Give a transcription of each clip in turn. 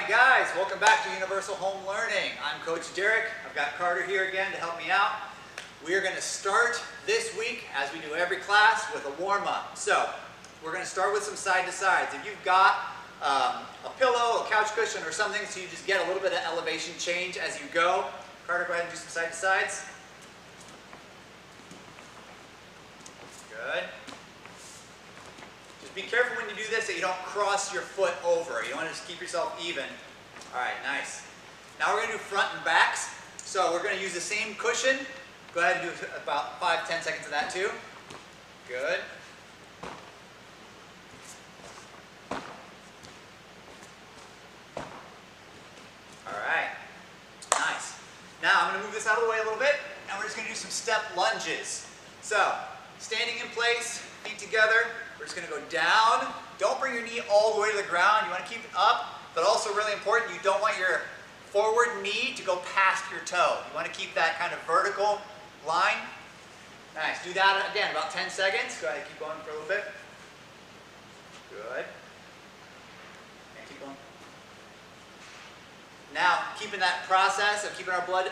guys, welcome back to Universal Home Learning. I'm Coach Derek. I've got Carter here again to help me out. We are going to start this week, as we do every class, with a warm-up. So we're going to start with some side-to-sides. If you've got a pillow, a couch cushion, or something, so you just get a little bit of elevation change as you go. Carter, go ahead and do some side-to-sides. Good. Just be careful when you do this that you don't cross your foot over. You want to just keep yourself even. All right, nice. Now we're going to do front and backs. So we're going to use the same cushion. Go ahead and do about 5-10 seconds of that too. Good. All right. Nice. Now I'm going to move this out of the way a little bit, and we're just going to do some step lunges. So, standing in place, feet together. We're just going to go down. Don't bring your knee all the way to the ground. You want to keep it up, but also really important, you don't want your forward knee to go past your toe. You want to keep that kind of vertical line. Nice. Do that again, about 10 seconds. Go ahead and keep going for a little bit. Good. And keep going. Now, keeping that process of keeping our blood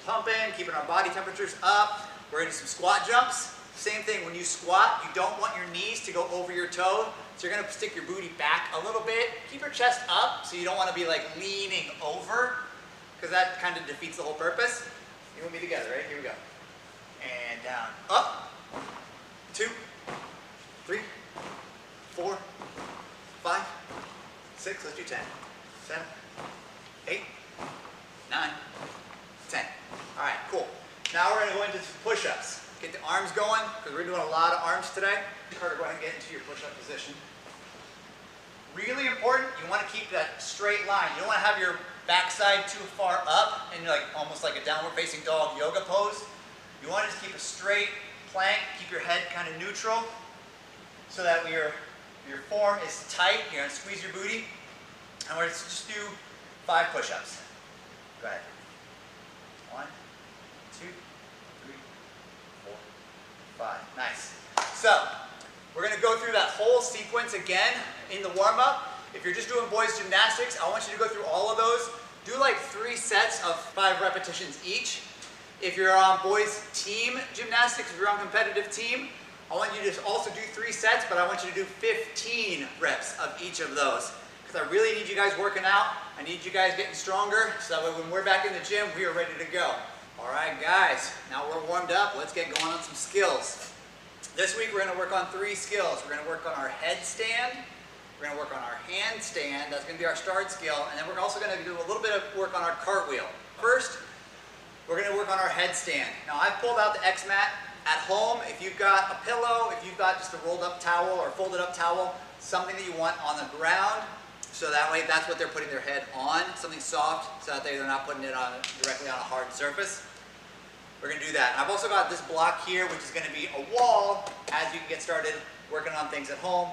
pumping, keeping our body temperatures up, we're going to do some squat jumps. Same thing, when you squat, you don't want your knees to go over your toe, so you're going to stick your booty back a little bit. Keep your chest up, so you don't want to be like leaning over, because that kind of defeats the whole purpose. You and me together, right? Here we go. And down, up, 2, 3, 4, 5, 6, let's do 10, 7, 8, 9, 10. All right, cool. Now we're going to go into some push-ups. Get the arms going, because we're doing a lot of arms today. Carter, go ahead and get into your push-up position. Really important, you want to keep that straight line. You don't want to have your backside too far up and you're like almost like a downward facing dog yoga pose. You want to just keep a straight plank, keep your head kind of neutral so that your form is tight. You're going to squeeze your booty. And we're just do 5 push-ups. Go ahead. 1, 2, 3, 4, 5. Nice. So, we're going to go through that whole sequence again in the warm-up. If you're just doing boys gymnastics, I want you to go through all of those. Do like 3 sets of 5 repetitions each. If you're on boys team gymnastics, if you're on competitive team, I want you to also do 3 sets, but I want you to do 15 reps of each of those. Because I really need you guys working out. I need you guys getting stronger, so that way when we're back in the gym, we are ready to go. All right, guys, now we're warmed up. Let's get going on some skills. This week, we're going to work on 3 skills. We're going to work on our headstand. We're going to work on our handstand. That's going to be our start skill. And then we're also going to do a little bit of work on our cartwheel. First, we're going to work on our headstand. Now, I've pulled out the X mat at home. If you've got a pillow, if you've got just a rolled up towel or folded up towel, something that you want on the ground, so that way that's what they're putting their head on, something soft, so that they're not putting it on directly on a hard surface. We're going to do that. And I've also got this block here, which is going to be a wall as you can get started working on things at home,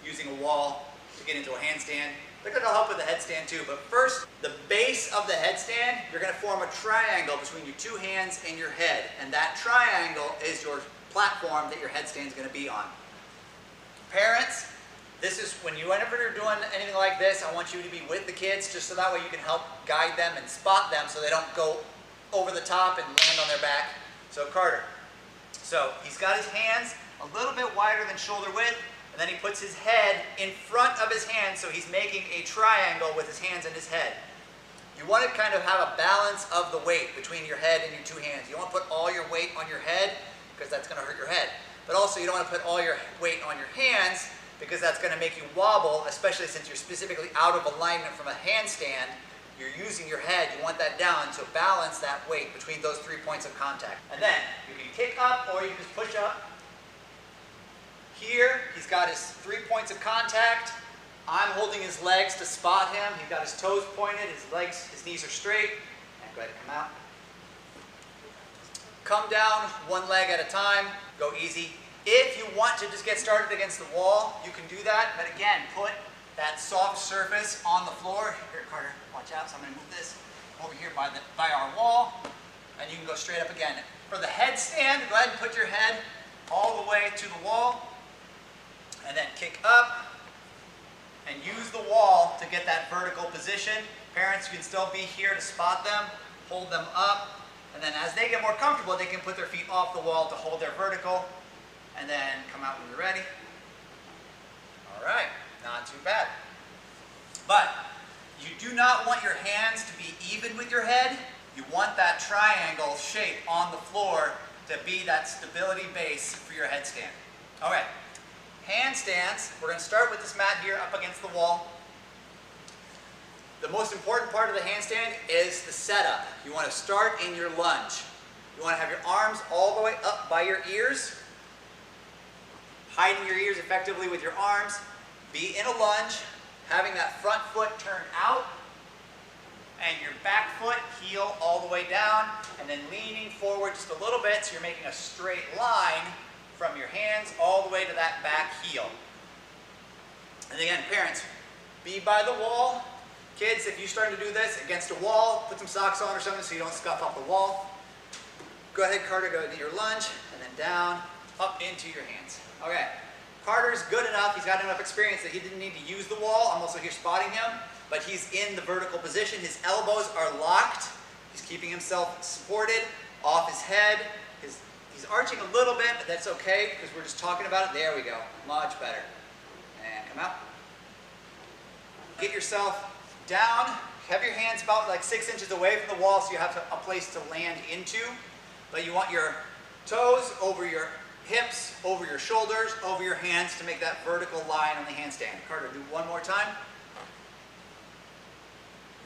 using a wall to get into a handstand. They're going to help with the headstand too, but first, the base of the headstand, you're going to form a triangle between your 2 hands and your head, and that triangle is your platform that your headstand is going to be on. Parents, this is whenever you're doing anything like this, I want you to be with the kids just so that way you can help guide them and spot them so they don't go over the top and land on their back. So Carter, so he's got his hands a little bit wider than shoulder width, and then he puts his head in front of his hands, so he's making a triangle with his hands and his head. You want to kind of have a balance of the weight between your head and your 2 hands. You don't want to put all your weight on your head because that's going to hurt your head. But also you don't want to put all your weight on your hands because that's going to make you wobble, especially since you're specifically out of alignment from a handstand. You're using your head, you want that down to balance that weight between those 3 points of contact. And then you can kick up or you can just push up. Here, he's got his 3 points of contact. I'm holding his legs to spot him. He's got his toes pointed, his legs, his knees are straight. And go ahead and come out. Come down 1 leg at a time, go easy. If you want to just get started against the wall, you can do that, but again, put that soft surface on the floor. Here, Carter, watch out, so I'm going to move this over here by our wall, and you can go straight up again. For the headstand, go ahead and put your head all the way to the wall, and then kick up, and use the wall to get that vertical position. Parents, you can still be here to spot them, hold them up, and then as they get more comfortable, they can put their feet off the wall to hold their vertical, and then come out when you're ready. All right, not too bad. But you do not want your hands to be even with your head. You want that triangle shape on the floor to be that stability base for your headstand. All right, handstands. We're going to start with this mat here up against the wall. The most important part of the handstand is the setup. You want to start in your lunge. You want to have your arms all the way up by your ears, hiding your ears effectively with your arms. Be in a lunge, having that front foot turn out, and your back foot heel all the way down, and then leaning forward just a little bit so you're making a straight line from your hands all the way to that back heel. And again, parents, be by the wall. Kids, if you're starting to do this against a wall, put some socks on or something so you don't scuff up the wall. Go ahead, Carter, go into your lunge, and then down, up into your hands. Okay, Carter's good enough, he's got enough experience that he didn't need to use the wall. I'm also here spotting him, but he's in the vertical position. His elbows are locked. He's keeping himself supported off his head. He's arching a little bit, but that's okay because we're just talking about it. There we go, much better. And come out. Get yourself down. Have your hands about like 6 inches away from the wall so you have a place to land into. But you want your toes over your hips, over your shoulders, over your hands to make that vertical line on the handstand. Carter, do one more time.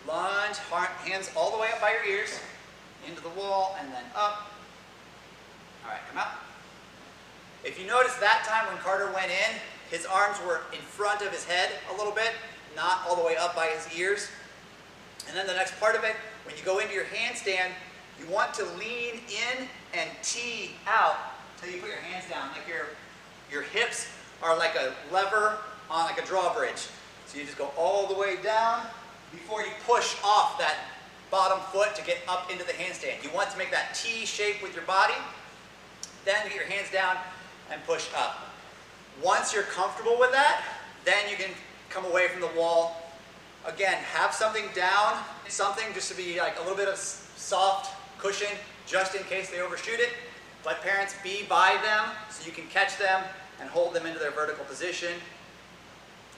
Lunge, hands all the way up by your ears, into the wall, and then up. All right, come out. If you notice that time when Carter went in, his arms were in front of his head a little bit, not all the way up by his ears. And then the next part of it, when you go into your handstand, you want to lean in and tee out until you put your hands down. Like your hips are like a lever on like a drawbridge. So you just go all the way down before you push off that bottom foot to get up into the handstand. You want to make that T shape with your body, then get your hands down and push up. Once you're comfortable with that, then you can come away from the wall. Again, have something down, something just to be like a little bit of soft cushion just in case they overshoot it. But parents, be by them so you can catch them and hold them into their vertical position.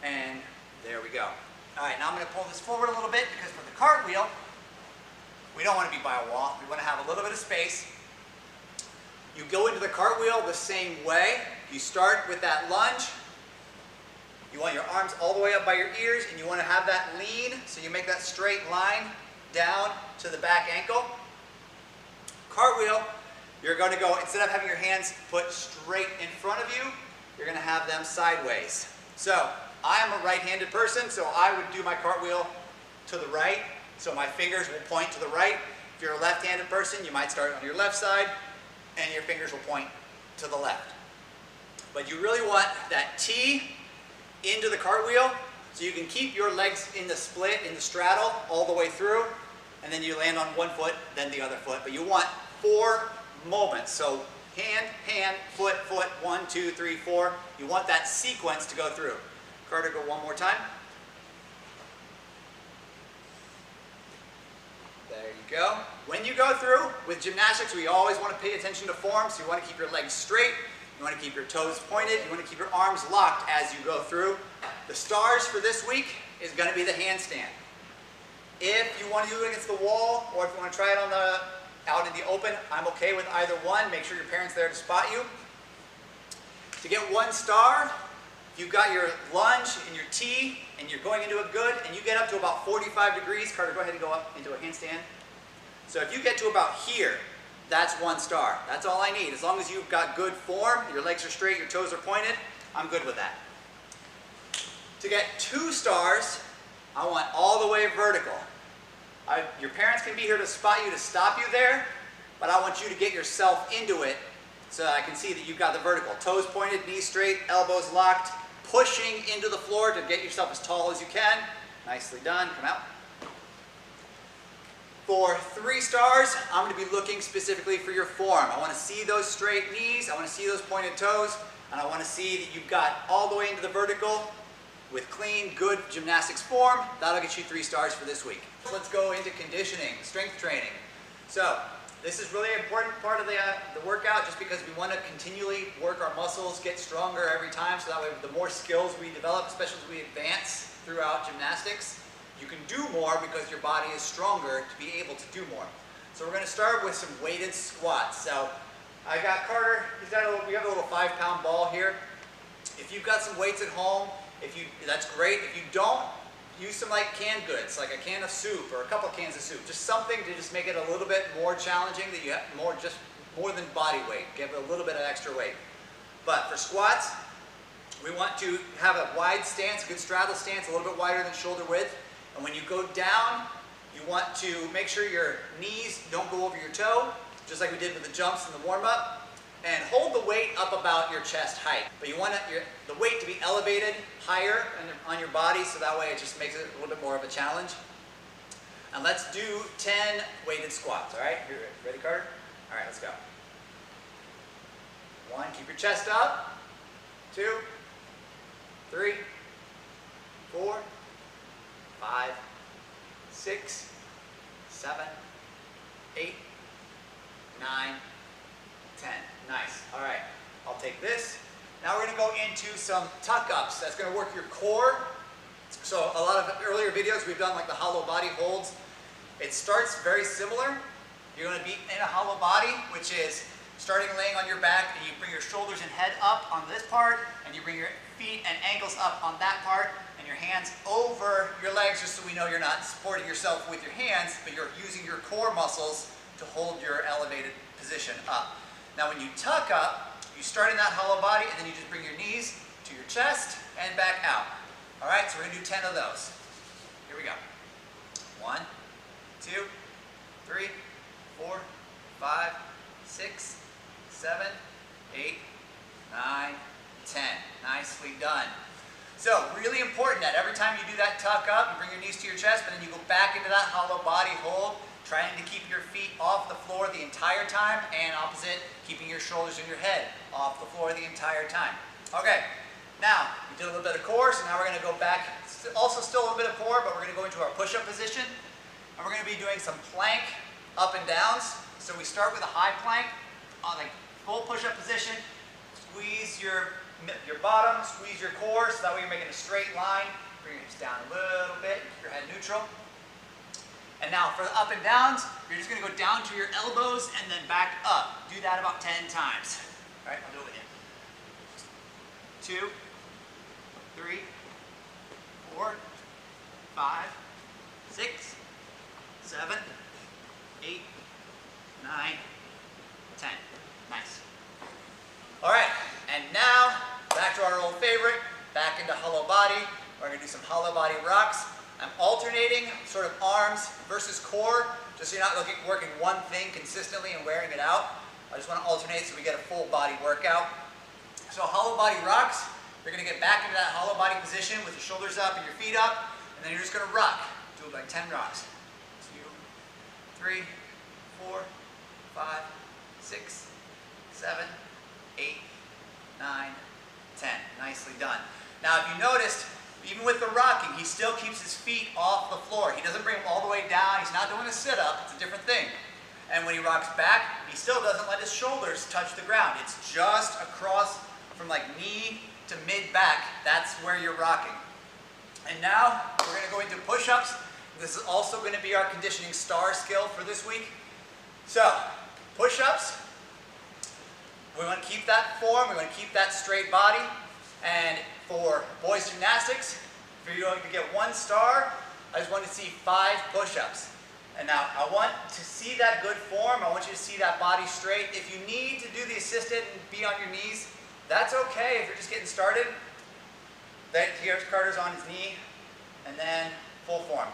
And there we go. All right, now I'm going to pull this forward a little bit because for the cartwheel, we don't want to be by a wall. We want to have a little bit of space. You go into the cartwheel the same way. You start with that lunge. You want your arms all the way up by your ears, and you want to have that lean so you make that straight line down to the back ankle. Cartwheel, you're going to go, instead of having your hands put straight in front of you, you're going to have them sideways. So I am a right-handed person, so I would do my cartwheel to the right, so my fingers will point to the right. If you're a left-handed person, you might start on your left side, and your fingers will point to the left. But you really want that T into the cartwheel so you can keep your legs in the split, in the straddle, all the way through, and then you land on one foot, then the other foot. But you want 4 moments. So hand, hand, foot, foot, 1, 2, 3, 4. You want that sequence to go through. Carter, go one more time. There you go. When you go through, with gymnastics, we always want to pay attention to form, so you want to keep your legs straight, you want to keep your toes pointed, you want to keep your arms locked as you go through. The stars for this week is going to be the handstand. If you want to do it against the wall, or if you want to try it out in the open, I'm okay with either one. Make sure your parents are there to spot you. To get 1 star, you've got your lunge and your T, and you're going into a good, and you get up to about 45 degrees. Carter, go ahead and go up into a handstand. So if you get to about here, that's 1 star. That's all I need. As long as you've got good form, your legs are straight, your toes are pointed, I'm good with that. To get 2 stars, I want all the way vertical. Your parents can be here to spot you, to stop you there, but I want you to get yourself into it so I can see that you've got the vertical. Toes pointed, knees straight, elbows locked, pushing into the floor to get yourself as tall as you can. Nicely done. Come out. For 3 stars, I'm going to be looking specifically for your form. I want to see those straight knees, I want to see those pointed toes, and I want to see that you've got all the way into the vertical with clean, good gymnastics form. That'll get you 3 stars for this week. Let's go into conditioning, strength training. So this is really an important part of the workout just because we want to continually work our muscles, get stronger every time, so that way the more skills we develop, especially as we advance throughout gymnastics, you can do more because your body is stronger to be able to do more. So we're going to start with some weighted squats. So I got Carter, we have a little 5-pound ball here. If you've got some weights at home, that's great. If you don't, use some like canned goods, like a can of soup or a couple cans of soup. Just something to just make it a little bit more challenging, that you have more than body weight. Give it a little bit of extra weight. But for squats, we want to have a wide stance, a good straddle stance, a little bit wider than shoulder width. And when you go down, you want to make sure your knees don't go over your toe, just like we did with the jumps in the warm-up. And hold the weight up about your chest height. But you want the weight to be elevated higher on your body, so that way it just makes it a little bit more of a challenge. And let's do 10 weighted squats, all right? You ready, Carter? All right, let's go. 1, keep your chest up. 2, 3, 4, 5, 6, 7, 8, 9, 10. Nice. All right. I'll take this. Now we're going to go into some tuck-ups. That's going to work your core. So a lot of earlier videos we've done like the hollow body holds. It starts very similar. You're going to be in a hollow body, which is starting laying on your back, and you bring your shoulders and head up on this part, and you bring your feet and ankles up on that part, and your hands over your legs, just so we know you're not supporting yourself with your hands, but you're using your core muscles to hold your elevated position up. Now when you tuck up, you start in that hollow body, and then you just bring your knees to your chest and back out. All right, so we're going to do 10 of those. Here we go. 1, 2, 3, 4, 5, 6, 7, 8, 9, 10. Nicely done. So really important that every time you do that tuck up, you bring your knees to your chest, but then you go back into that hollow body hold, trying to keep your feet off the floor the entire time, and opposite, keeping your shoulders and your head off the floor the entire time. Okay, now we did a little bit of core, so now we're going to go back, also still a little bit of core, but we're going to go into our push-up position, and we're going to be doing some plank up and downs. So we start with a high plank on like full push-up position. Squeeze your bottom, squeeze your core, so that way you're making a straight line. Bring your hips down a little bit, keep your head neutral. And now for the up and downs, you're just going to go down to your elbows and then back up. Do that about 10 times. All right, I'll do it with you. 2, 3, 4, 5, 6, 7, 8, 9, 10. Nice. All right, and now back to our old favorite, back into hollow body. We're going to do some hollow body rocks. I'm alternating sort of arms versus core, just so you're not working one thing consistently and wearing it out. I just want to alternate so we get a full body workout. So hollow body rocks, you're going to get back into that hollow body position with your shoulders up and your feet up, and then you're just going to rock. Do like 10 rocks. 2, 3, 4, 5, 6, 7, 8, 9, 10. Nicely done. Now if you noticed, even with the rocking, he still keeps his feet off the floor. He doesn't bring them all the way down. He's not doing a sit-up. It's a different thing. And when he rocks back, he still doesn't let his shoulders touch the ground. It's just across from like knee to mid-back. That's where you're rocking. And now we're going to go into push-ups. This is also going to be our conditioning star skill for this week. So, push-ups. We want to keep that form. We want to keep that straight body. And for boys gymnastics, if you're going to get 1 star, I just want to see 5 push-ups. And now I want to see that good form. I want you to see that body straight. If you need to do the assisted and be on your knees, that's okay if you're just getting started. Then here's Carter's on his knee, and then full form.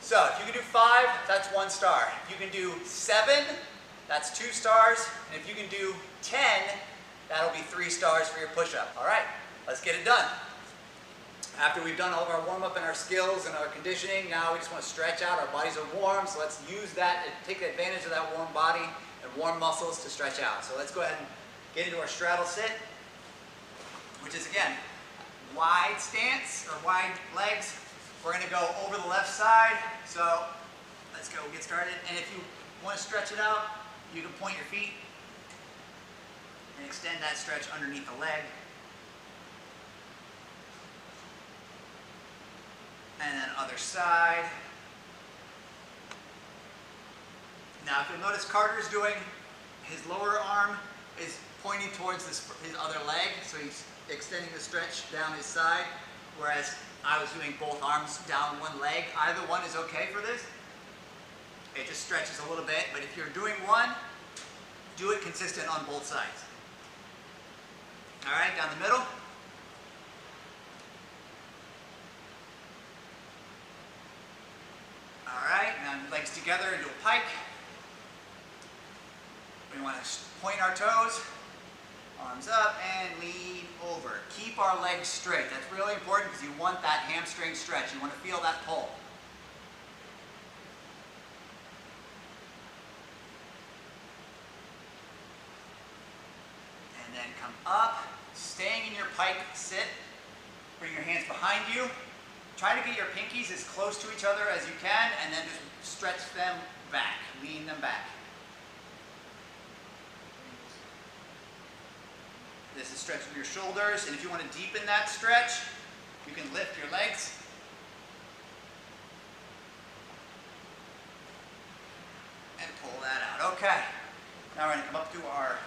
So if you can do 5, that's 1 star. If you can do 7, that's 2 stars. And if you can do 10, that'll be 3 stars for your push-up. All right, let's get it done. After we've done all of our warm-up and our skills and our conditioning, now we just want to stretch out. Our bodies are warm, so let's use that and take advantage of that warm body and warm muscles to stretch out. So let's go ahead and get into our straddle sit, which is, again, wide stance or wide legs. We're going to go over the left side. So let's go get started. And if you want to stretch it out, you can point your feet and extend that stretch underneath the leg. And then other side. Now if you'll notice, Carter's doing, his lower arm is pointing towards his other leg, so he's extending the stretch down his side, whereas I was doing both arms down one leg. Either one is okay for this. It just stretches a little bit, but if you're doing one, do it consistent on both sides. All right, down the middle. All right, now legs together into a pike. We want to point our toes, arms up, and lean over. Keep our legs straight. That's really important because you want that hamstring stretch. You want to feel that pull. And then come up, staying in your pike sit. Bring your hands behind you. Try to get your pinkies as close to each other as you can, and then just stretch them back. Lean them back. This is stretching your shoulders, and if you want to deepen that stretch, you can lift your legs. And pull that out. Okay. Now we're going to come up to our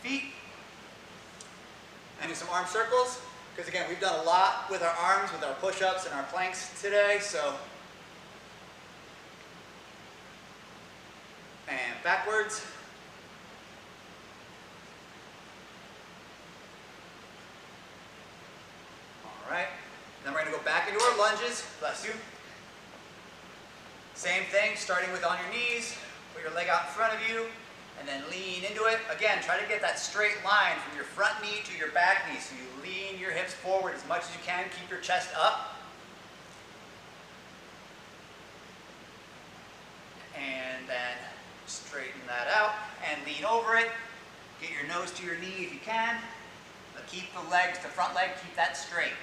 feet and do some arm circles. Because again, we've done a lot with our arms, with our push-ups and our planks today, so. And backwards. All right. Then we're going to go back into our lunges. Bless you. Same thing, starting with on your knees. Put your leg out in front of you. And then lean into it. Again, try to get that straight line from your front knee to your back knee. So you lean your hips forward as much as you can. Keep your chest up. And then straighten that out. And lean over it. Get your nose to your knee if you can. But keep the legs, the front leg, keep that straight.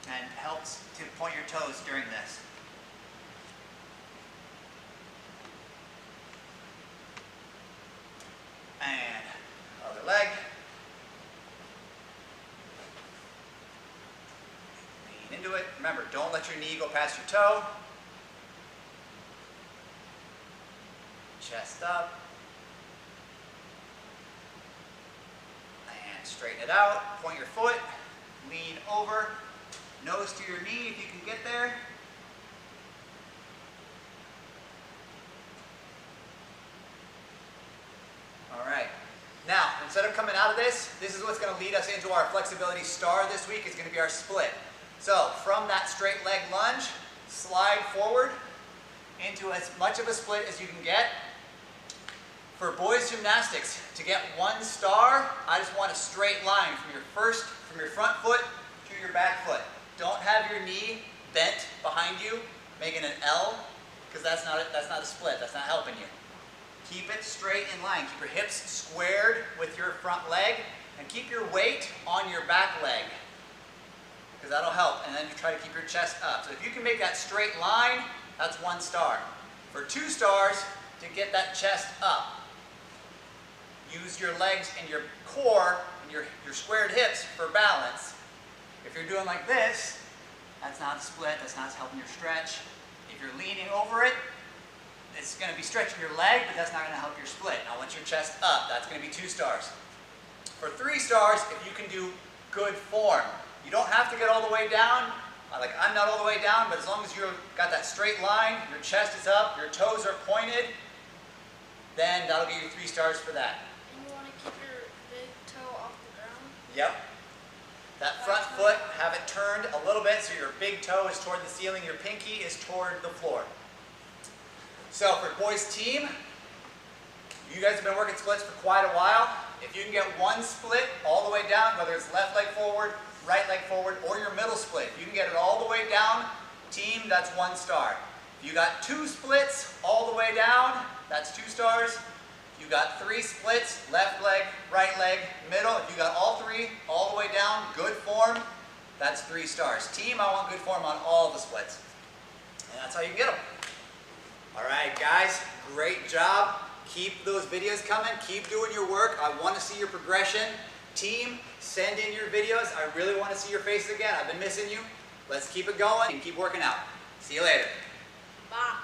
And helps to point your toes during this. And other leg. Lean into it. Remember, don't let your knee go past your toe. Chest up. And straighten it out. Point your foot. Lean over. Nose to your knee if you can get there. All right. Now, instead of coming out of this, this is what's going to lead us into our flexibility star this week. Is going to be our split. So, from that straight leg lunge, slide forward into as much of a split as you can get. For boys gymnastics, to get 1 star, I just want a straight line from your front foot to your back foot. Don't have your knee bent behind you, making an L, because that's not a split. That's not helping you. Keep it straight in line. Keep your hips squared with your front leg, and keep your weight on your back leg, because that'll help. And then you try to keep your chest up. So if you can make that straight line, that's 1 star. For 2 stars, to get that chest up, use your legs and your core and your squared hips for balance. If you're doing like this, that's not a split. That's not helping your stretch. If you're leaning over it, it's going to be stretching your leg, but that's not going to help your split. Now, once your chest up, that's going to be 2 stars. For 3 stars, if you can do good form, you don't have to get all the way down. Like, I'm not all the way down, but as long as you've got that straight line, your chest is up, your toes are pointed, then that'll give you 3 stars for that. And you want to keep your big toe off the ground? Yep. That front foot, have it turned a little bit so your big toe is toward the ceiling, your pinky is toward the floor. So for boys team, you guys have been working splits for quite a while. If you can get 1 split all the way down, whether it's left leg forward, right leg forward, or your middle split, if you can get it all the way down, team, that's 1 star. If you got 2 splits all the way down, that's 2 stars. If you got 3 splits, left leg, right leg, middle, if you got all 3 all the way down, good form, that's 3 stars. Team, I want good form on all the splits. And that's how you can get them. All right, guys, great job. Keep those videos coming. Keep doing your work. I want to see your progression. Team, send in your videos. I really want to see your faces again. I've been missing you. Let's keep it going and keep working out. See you later. Bye.